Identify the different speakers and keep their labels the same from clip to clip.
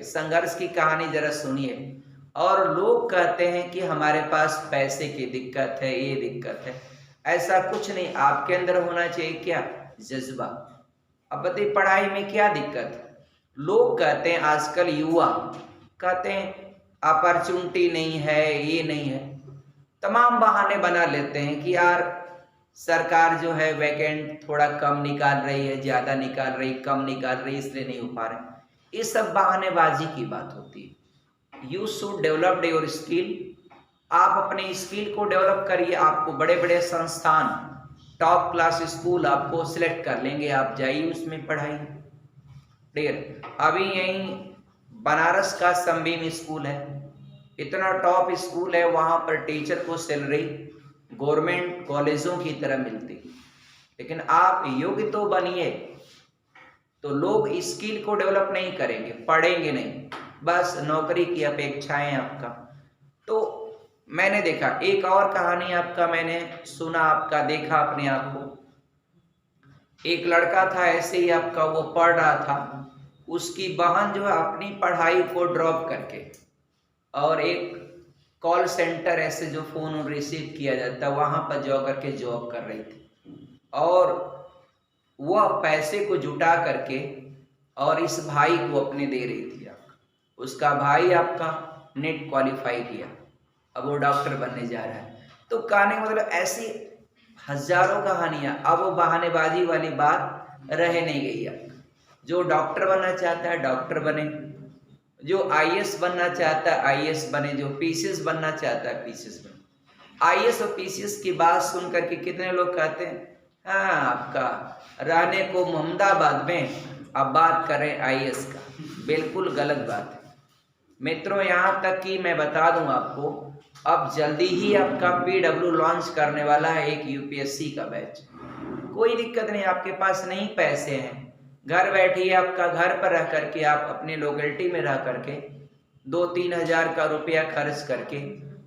Speaker 1: संघर्ष की कहानी जरा सुनिए। और लोग कहते हैं कि हमारे पास पैसे की दिक्कत है, ये दिक्कत है। ऐसा कुछ नहीं, आपके अंदर होना चाहिए क्या? जज्बा। अब बताइए पढ़ाई में क्या दिक्कत है? लोग कहते हैं आजकल युवा कहते हैं अपॉर्चुनिटी नहीं है, ये नहीं है, तमाम बहाने बना लेते हैं कि यार सरकार जो है वैकेंट थोड़ा कम निकाल रही है, ज्यादा निकाल रही, कम निकाल रही, इसलिए नहीं हो पा रहे। ये सब बहानेबाजी की बात होती है। You should develop your skill. आप अपने स्किल को डेवलप करिए। आपको बड़े बड़े संस्थान, टॉप क्लास स्कूल आपको सिलेक्ट कर लेंगे, आप जाइए उसमें पढ़ाइए। ठीक, अभी यही बनारस का संबीम स्कूल है, इतना टॉप स्कूल है, वहां पर टीचर को सैलरी गवर्नमेंट कॉलेजों की तरह मिलती। लेकिन आप योग्य तो बनिए, तो लोग स्किल को डेवलप नहीं करेंगे, पढ़ेंगे नहीं, बस नौकरी की अपेक्षाएं आपका। तो मैंने देखा एक और कहानी आपका, मैंने सुना, आपका देखा अपने आंखों। एक लड़का था ऐसे ही आपका, वो पढ़ रहा था, उसकी बहन जो है अपनी पढ़ाई को ड्रॉप करके और एक कॉल सेंटर ऐसे जो फोन रिसीव किया जाता है वहां पर जॉब कर रही थी। और वह पैसे को जुटा करके और इस भाई को अपने दे रही थी। आपका उसका भाई आपका नेट क्वालिफाई किया, अब वो डॉक्टर बनने जा रहा है। तो कहने का मतलब ऐसी हजारों कहानियां। अब वो बहानेबाजी वाली बात रह नहीं गई। आपका जो डॉक्टर बनना चाहता है डॉक्टर बने, जो आईएएस बनना चाहता है आईएएस बने, जो पीसीएस बनना चाहता है पीसीएस बने। आईएएस और पीसीएस की बात सुन करके कितने लोग कहते हैं हाँ आपका रहने को मोहम्मदाबाद में, अब बात करें आईएएस का। बिल्कुल गलत बात है मित्रों। यहाँ तक कि मैं बता दूं आपको, अब जल्दी ही आपका पीडब्ल्यू लॉन्च करने वाला है एक यूपीएससी का बैच। कोई दिक्कत नहीं, आपके पास नहीं पैसे हैं, घर बैठिए, आपका घर पर रह करके आप अपने लोकेलिटी में रह करके 2-3 हजार का रुपया खर्च करके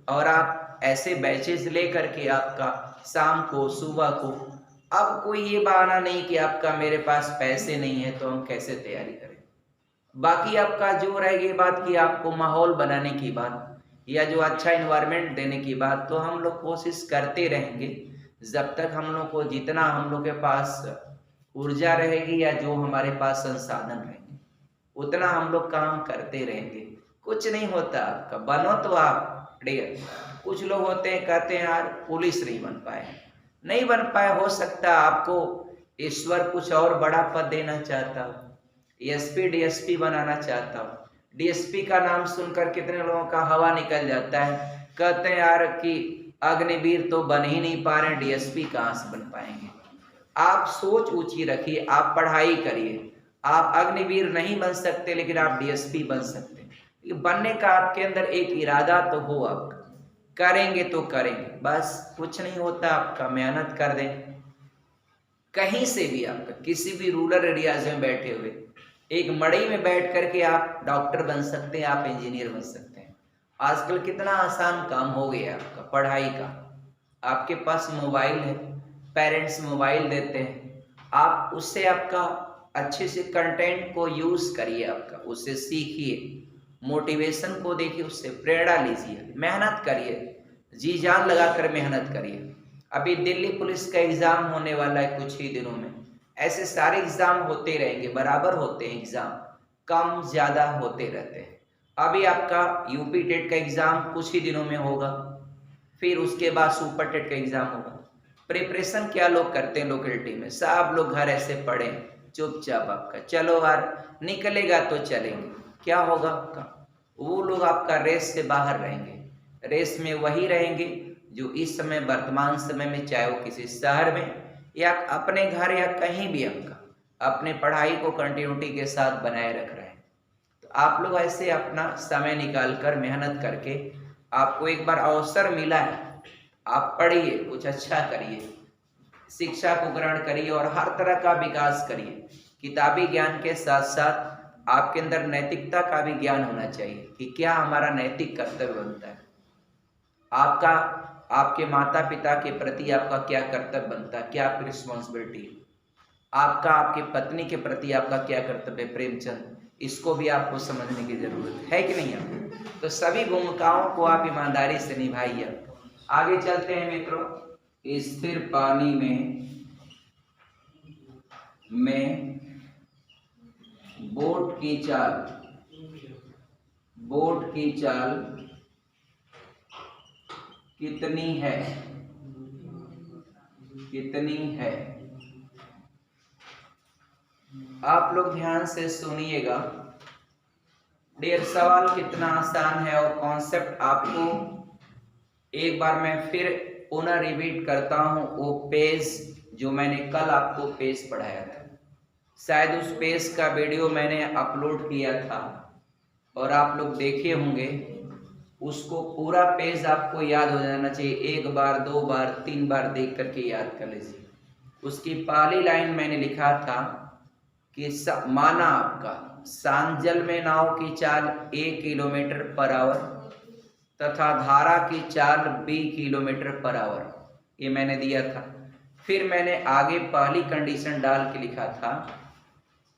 Speaker 1: और आप ऐसे बैचेस ले करके आपका शाम को सुबह को, अब कोई ये बहाना नहीं कि आपका मेरे पास पैसे नहीं है तो हम कैसे तैयारी करें। बाकी आपका जो रहेगी बात की आपको माहौल बनाने की बात या जो अच्छा इन्वायरमेंट देने की बात, तो हम लोग कोशिश करते रहेंगे जब तक हम लोग को, जितना हम लोग के पास ऊर्जा रहेगी या जो हमारे पास संसाधन रहेंगे उतना हम लोग काम करते रहेंगे। कुछ नहीं होता आपका, बनो तो आप डेयर। कुछ लोग होते हैं कहते हैं यार पुलिस नहीं बन पाए, नहीं बन पाए, हो सकता आपको ईश्वर कुछ और बड़ा पद देना चाहता हो, एसपी डीएसपी बनाना चाहता हो। डीएसपी का नाम सुनकर कितने लोगों का हवा निकल जाता है, कहते हैं यार कि अग्निवीर तो बन ही नहीं पा रहे, डीएसपी कहाँ से बन पाएंगे। आप सोच ऊंची रखिए, आप पढ़ाई करिए। आप अग्निवीर नहीं बन सकते लेकिन आप डीएसपी बन सकते हैं। बनने का आपके अंदर एक इरादा तो हो, आपका करेंगे तो करेंगे, बस कुछ नहीं होता। आपका मेहनत कर दें, कहीं से भी आपका किसी भी रूरल एरियाज में बैठे हुए एक मड़ई में बैठ करके आप डॉक्टर बन सकते हैं, आप इंजीनियर बन सकते हैं। आजकल कितना आसान काम हो गया आपका पढ़ाई का। आपके पास मोबाइल है, पेरेंट्स मोबाइल देते हैं, आप उससे आपका अच्छे से कंटेंट को यूज करिए, आपका उससे सीखिए, मोटिवेशन को देखिए, उससे प्रेरणा लीजिए, मेहनत करिए, जी जान लगाकर मेहनत करिए। अभी दिल्ली पुलिस का एग्जाम होने वाला है कुछ ही दिनों में। ऐसे सारे एग्जाम होते रहेंगे, बराबर होते हैं एग्जाम, कम ज्यादा होते रहते हैं। अभी आपका यूपी टेट का एग्जाम कुछ ही दिनों में होगा, फिर उसके बाद सुपर टेट का एग्जाम होगा। प्रिपरेशन क्या लोग करते हैं लोकेलिटी में, सब लोग घर ऐसे पढ़े चुपचाप, आपका चलो यार निकलेगा तो चलेंगे, क्या होगा आपका, वो लोग आपका रेस से बाहर रहेंगे। रेस में वही रहेंगे जो इस समय वर्तमान समय में, चाहे वो किसी शहर में या अपने घर या कहीं भी आपका अपने पढ़ाई को कंटिन्यूटी के साथ बनाए रख रहे हैं। तो आप लोग ऐसे अपना समय निकाल कर मेहनत करके, आपको एक बार अवसर मिला है, आप पढ़िए, कुछ अच्छा करिए, शिक्षा को ग्रहण करिए और हर तरह का विकास करिए। किताबी ज्ञान के साथ साथ आपके अंदर नैतिकता का भी ज्ञान होना चाहिए कि क्या हमारा नैतिक कर्तव्य बनता है, आपका आपके माता पिता के प्रति आपका क्या कर्तव्य बनता है, क्या आपकी रिस्पॉन्सिबिलिटी है, आपका आपके पत्नी के प्रति आपका क्या कर्तव्य है। प्रेमचंद इसको भी आपको समझने की जरूरत है कि नहीं है। तो सभी भूमिकाओं को आप ईमानदारी से निभाइए। आगे चलते हैं मित्रों। स्थिर पानी में बोट की चाल कितनी है। आप लोग ध्यान से सुनिएगा। डियर, सवाल कितना आसान है और कॉन्सेप्ट आपको एक बार मैं फिर पुनः रिपीट करता हूं। वो पेज जो मैंने कल आपको पेज पढ़ाया था, शायद उस पेज का वीडियो मैंने अपलोड किया था और आप लोग देखे होंगे। उसको पूरा पेज आपको याद हो जाना चाहिए। 1 बार 2 बार 3 बार देख करके याद कर लीजिए। उसकी पहली लाइन मैंने लिखा था कि माना आपका सांजल में नाव की चाल 1 किलोमीटर पर आवर तथा धारा की चाल 20 किलोमीटर पर आवर, ये मैंने दिया था। फिर मैंने आगे पहली कंडीशन डाल के लिखा था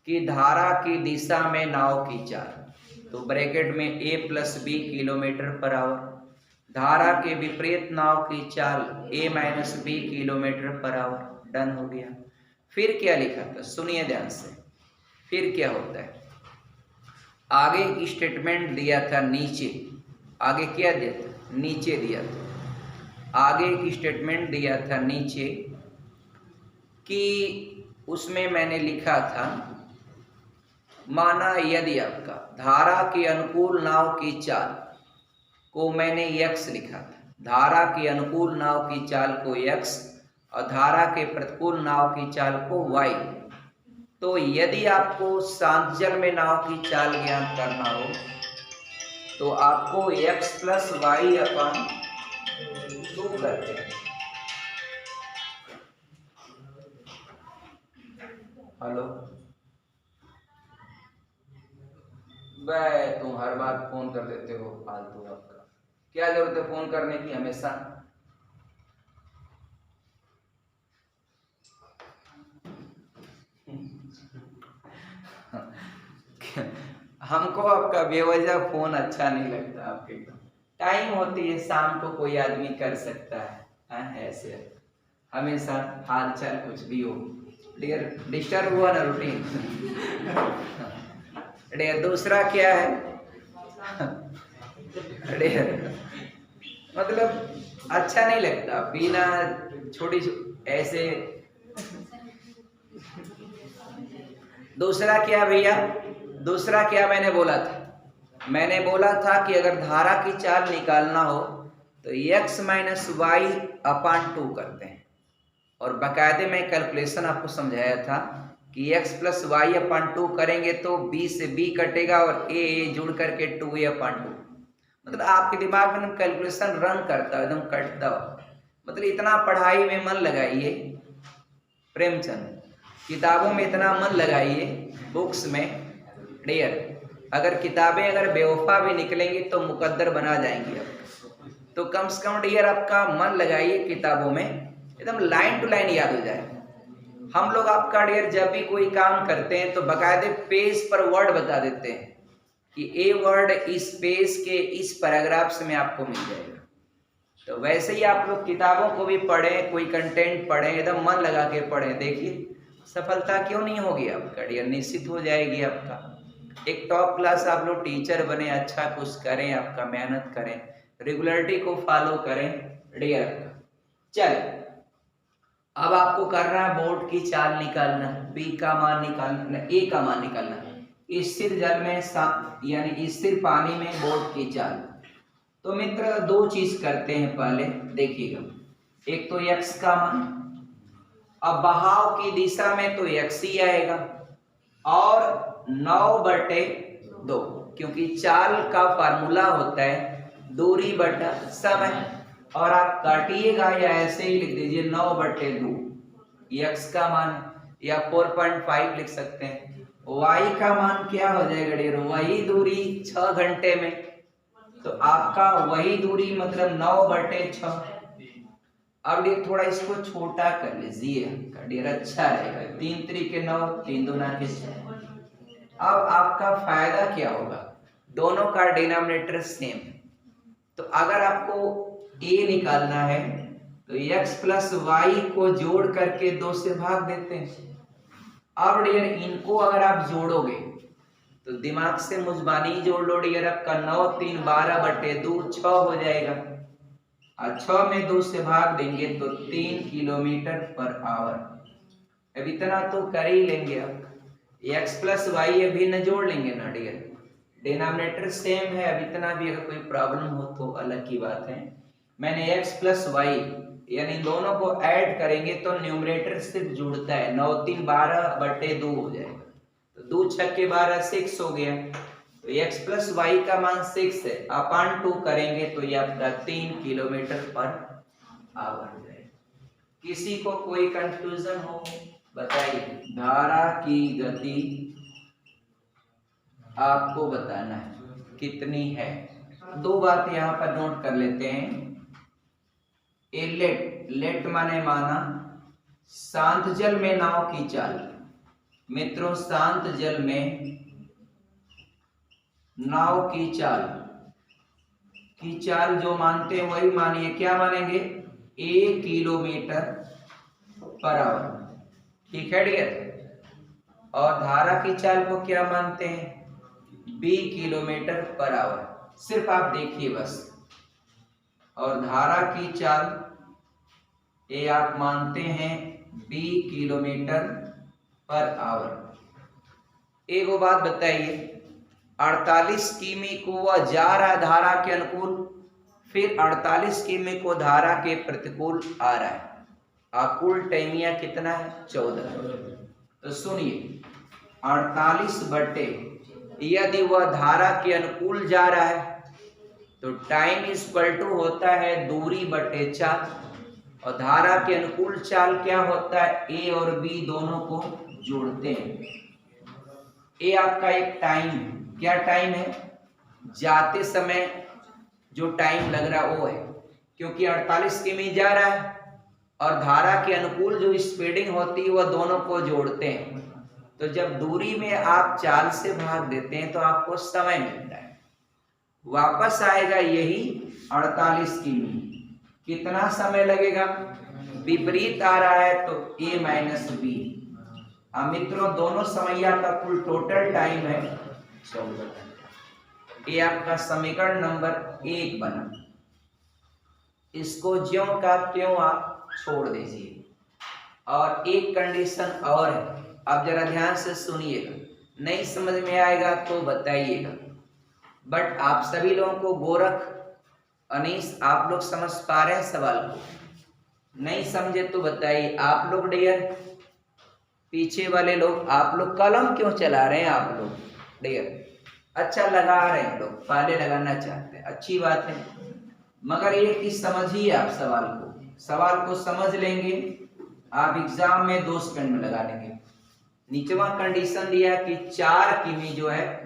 Speaker 1: कि धारा की दिशा में नाव की चाल, तो ब्रैकेट में a + b kilometre per hour, धारा के विपरीत नाव की चाल a - b kilometre per hour. Done हो गया। फिर क्या लिखा था, सुनिए ध्यान से। फिर क्या होता है, आगे स्टेटमेंट दिया था नीचे। आगे क्या दिया था, नीचे दिया था। आगे की स्टेटमेंट दिया था नीचे कि उसमें मैंने लिखा था, माना यदि आपका धारा के अनुकूल नाव की चाल को मैंने x लिखा था, धारा के अनुकूल नाव की चाल को x और धारा के प्रतिकूल नाव की चाल को y। तो यदि आपको सांजल में नाव की चाल ज्ञात करना हो तो आपको x + y/2 करते हैं। हेलो, भाई तुम हर बार फोन कर देते हो फालतू। आपका क्या जरूरत है फोन करने की हमेशा। हमको आपका बेवजह फोन अच्छा नहीं लगता। आपके टाइम होती है शाम को कोई आदमी कर सकता है ऐसे हमेशा हाल चाल कुछ भी हो। डियर, डिस्टर्ब हुआ ना रूटीन। डियर, दूसरा क्या है डियर, मतलब अच्छा नहीं लगता बिना छोटी ऐसे। दूसरा क्या भैया, दूसरा क्या मैंने बोला था, मैंने बोला था कि अगर धारा की चाल निकालना हो तो x - y/2 करते हैं। और बाकायदे मैं कैलकुलेशन आपको समझाया था कि x + y/2 करेंगे तो b से b कटेगा और a जुड़ करके 2a/2। मतलब आपके दिमाग में कैलकुलेशन रन करता है, एकदम कटता हो। मतलब इतना पढ़ाई में मन लगाइए प्रेमचंद, किताबों में इतना मन लगाइए, बुक्स में। डियर, अगर किताबें अगर बेवफा भी निकलेंगी तो मुकद्दर बना जाएंगी आप। तो कम से कम डियर आपका मन लगाइए किताबों में, एकदम लाइन टू लाइन याद हो जाए। हम लोग आपका डियर जब भी कोई काम करते हैं तो बाकायदे पेज पर वर्ड बता देते हैं कि ए वर्ड इस पेज के इस पैराग्राफ में आपको मिल जाएगा। तो वैसे ही आप लोग किताबों को भी पढ़ें, कोई कंटेंट पढ़ें, एकदम मन लगा के पढ़ें। देखिए सफलता क्यों नहीं होगी आपका डियर, निश्चित हो जाएगी आपका। एक टॉप क्लास आप लोग टीचर बने, अच्छा कुछ करें, आपका मेहनत करें, रेगुलरिटी को फॉलो करें डियर आपका। चले, अब आपको करना है बोट की चाल निकालना, बी का मान निकालना, ए का मान निकालना। स्थिर जल में यानी स्थिर पानी में बोट की चाल। तो मित्र दो चीज करते हैं, पहले देखिएगा। एक तो x का मान, अब बहाव की दिशा में तो x ही आएगा और 9/2, क्योंकि चाल का फार्मूला होता है दूरी बटा समय। और आप काटिएगा या ऐसे ही लिख दीजिए 9/2, x का मान, या 4.5 लिख सकते हैं। y का मान क्या हो जाएगा डियर, वही दूरी 6 घंटे में, तो आपका वही दूरी मतलब 9/6। अब डियर थोड़ा इसको छोटा कर लीजिए डियर, अच्छा रहेगा। 3 × 3 = 9, 3 × 2 = 6, अब आपका फायदा क्या होगा, दोनों का डिनोमिनेटर सेम है, तो अगर आपको a निकालना है तो x प्लस वाई को जोड़ करके 2 से भाग देते हैं। अब डियर इनको अगर आप जोड़ोगे तो दिमाग से मुजबानी जोड़ लो डियर, आपका 9 3 12/2 6 हो जाएगा, और 6 में 2 से भाग देंगे तो 3 किलोमीटर पर आवर। अब इतना तो कर ही लेंगे, अब x प्लस वाई अभी न जोड़ लेंगे ना डियर, डिनोमिनेटर सेम है। अब इतना भी अगर कोई प्रॉब्लम हो तो अलग की बात है। मैंने x प्लस वाई यानी दोनों को ऐड करेंगे तो न्यूमरेटर सिर्फ जुड़ता है, 9 3 12/2 हो जाएगा, तो 2 6 12 6 हो गया, तो x प्लस वाई का मान 6 है, अपान 2 करेंगे तो ये आपका 3 किलोमीटर पर आवर हो जाएगा। किसी को कोई कंफ्यूजन हो बताइए। धारा की गति आपको बताना है कितनी है। दो बात यहाँ पर नोट कर लेते हैं। लेट माने माना, शांत जल में नाव की चाल। मित्रों शांत जल में नाव की चाल जो मानते हैं वही मानिए, क्या मानेंगे, 1 किलोमीटर पर आवर, ठीक है डियर। और धारा की चाल को क्या मानते हैं, 20 किलोमीटर पर आवर, सिर्फ आप देखिए बस। और धारा की चाल ये आप मानते हैं 20 किलोमीटर पर आवर। एक बात बताइए, 48 किमी को वह जा रहा है धारा के अनुकूल, फिर 48 किमी को धारा के प्रतिकूल आ रहा है, कुल टाइमिया कितना है, 14। तो सुनिए 48 बटे, यदि वह धारा के अनुकूल जा रहा है तो टाइम इक्वल टू होता है दूरी बटे 4, और धारा के अनुकूल चाल क्या होता है, ए और बी दोनों को जोड़ते हैं। ए आपका एक टाइम है, क्या टाइम है, जाते समय जो टाइम लग रहा है वो है, क्योंकि 48 किमी जा रहा है और धारा के अनुकूल जो स्पीडिंग होती है वह दोनों को जोड़ते हैं, तो जब दूरी में आप चाल से भाग देते हैं तो आपको समय मिलता है, वापस आएगा यही 48 किमी। कितना समय लगेगा, विपरीत आ रहा है तो a माइनस बी। मित्रों दोनों समैया का कुल टोटल टाइम है 14 घंटे। ये आपका समीकरण नंबर 1 बना। इसको ज्यों का त्यों आप छोड़ दीजिए। और एक कंडीशन और है, आप जरा ध्यान से सुनिएगा, नहीं समझ में आएगा तो बताइएगा। बट आप सभी लोगों को, गोरख, अनीस, आप लोग समझ पा रहे हैं सवाल को, नहीं समझे तो बताइए। आप लोग डियर, पीछे वाले लोग, आप लोग कलम क्यों चला रहे हैं, आप लोग डियर अच्छा लगा रहे हैं, लोग पहले लगाना चाहते हैं, अच्छी बात है, मगर एक चीज समझिए, आप सवाल को समझ लेंगे, आप एग्जाम में 2 सेकंड में लगा लेंगे। नीचवा कंडीशन दिया कि 4 किमी जो है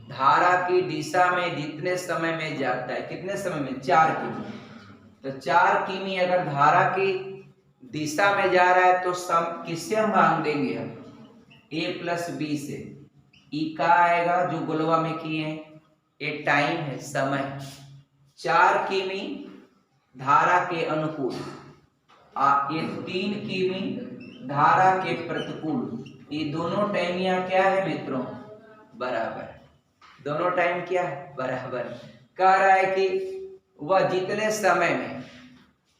Speaker 1: धारा की दिशा में जितने समय में जाता है, कितने समय में, 4 किमी, तो 4 किमी अगर धारा की दिशा में जा रहा है तो किससे हम भाग देंगे, हम a प्लस बी से। ई का आएगा जो गुलवा में किए हैं, ये टाइम है, समय। 4 किमी धारा के अनुकूल, ये 3 किमी धारा के प्रतिकूल, ये दोनों टाइमिया क्या है मित्रों, बराबर। दोनों टाइम क्या है, बराबर। कह रहा है कि वह जितने समय में,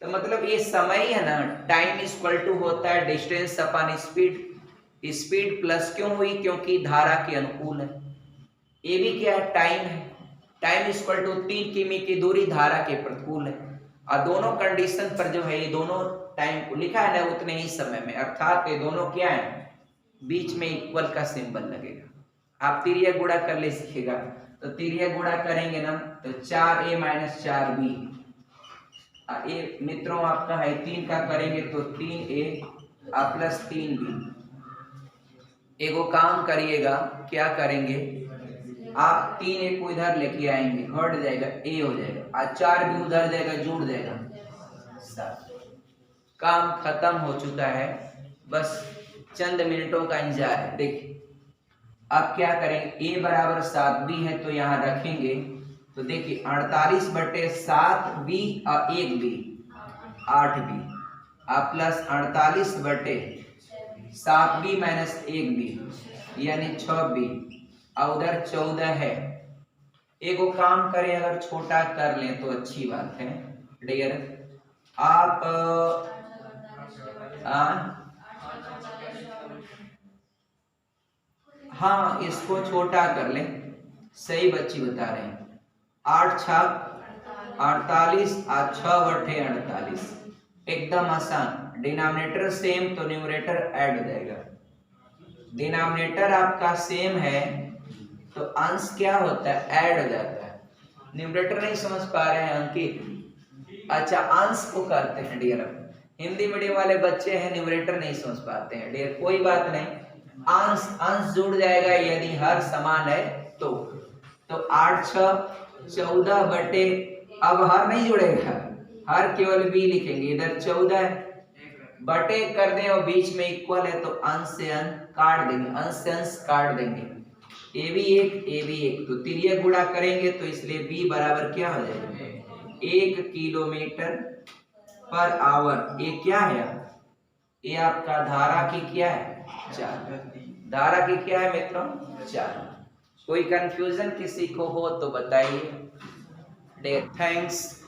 Speaker 1: तो मतलब ये समय है ना, टाइम इक्वल टू होता है distance upon speed. Speed plus क्यों हुई, क्योंकि धारा के अनुकूल है। ये भी क्या है, टाइम है, टाइम इक्वल टू 3 किमी की दूरी धारा के प्रतिकूल है, और दोनों कंडीशन पर जो है ये दोनों टाइम को लिखा है ना उतने ही समय में, अर्थात ये दोनों क्या है, बीच में इक्वल का सिंबल लगेगा। आप तिरिया गुणा कर ले सीखेगा, तो तिरिया गुणा करेंगे ना तो 4a माइनस 4b, ये मित्रों आपका है 3 का करेंगे तो 3a प्लस 3b। एगो काम करिएगा, क्या करेंगे, आप 3a को इधर लेके आएंगे, घट जाएगा, a हो जाएगा, और 4b उधर जाएगा, जुड़ जाएगा, 7। काम खत्म हो चुका है, बस चंद मिनटों का इंतजार है। देखिए अब क्या करेंगे, ए बराबर 7b है तो यहाँ रखेंगे, तो देखिए 48/7b और 1b 8b, अब प्लस 48/7b माइनस 1b यानी 6b, और उधर 14 है। एगो काम करें, अगर छोटा कर लें तो अच्छी बात है डियर। आप हाँ इसको छोटा कर लें, सही बच्ची बता रहे हैं। 8 छक 48 और 6/48 एकदम आसान। डिनोमिनेटर सेम तो न्यूमरेटर ऐड हो जाएगा। डिनोमिनेटर आपका सेम है तो अंश क्या होता है, ऐड हो जाता है। न्यूमरेटर नहीं समझ पा रहे हैं अंकित? अच्छा अंश को करते हैं डियर। हिंदी मीडियम वाले बच्चे हैं, न्यूमरेटर नहीं समझ पाते हैं डियर, कोई बात नहीं, अंश अंश जुड़ जाएगा यदि हर समान है तो 8 6 14 बटे, अब हर नहीं जुड़ेगा, हर केवल b लिखेंगे, इधर 14 बटे कर दें और बीच में इक्वल है तो अंश से अंश काट देंगे, अंश से अंश काट देंगे, ए भी एक, तो तिरिया गुणा करेंगे तो इसलिए b बराबर क्या हो जाएगा, 1 किलोमीटर पर आवर। ये क्या है, ये आपका धारा की क्या है, चाल। धारा की क्या है मित्रों, चाल। कोई कंफ्यूजन किसी को हो तो बताइए। थैंक्स।